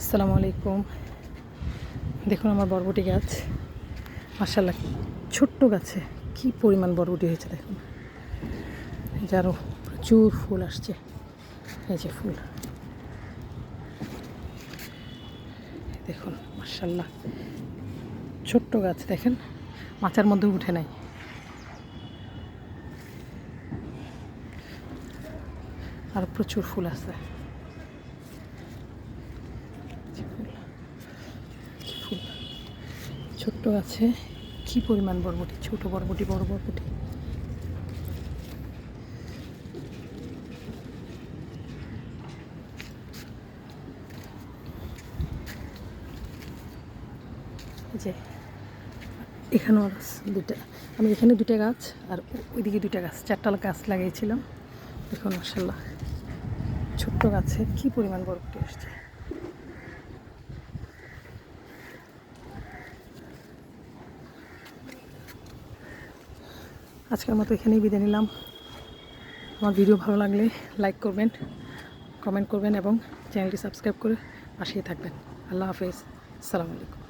আসসালামু আলাইকুম। দেখুন আমার বরবটি গাছ, মাশাআল্লাহ ছোট্ট গাছে কি পরিমাণ বরবটি হয়েছে দেখুন। যারও প্রচুর ফুল আসছে, এই যে ফুল দেখুন মাশাআল্লাহ। ছোট্ট গাছ দেখেন, মাচার মধ্যে উঠে নাই। আর প্রচুর ফুল আছে, ফুল ছোট্ট গাছে কি পরিমাণ বরবটি, ছোট বরবটি, বড় বরবটি। যে এখানেও দুটা, আমি এখানে দুটা গাছ আর ওইদিকে দুটা গাছ, চারটা গাছ লাগিয়েছিলাম। দেখুন মাশাআল্লাহ ছোট্ট গাছে কি পরিমাণ বরবটি আসছে। আজকের মতো এখানেই বিদায় নিলাম। আমার ভিডিও ভালো লাগলে লাইক করবেন, কমেন্ট করবেন এবং চ্যানেলটি সাবস্ক্রাইব করে পাশেই থাকবেন। আল্লাহ হাফেজ, আসসালামু আলাইকুম।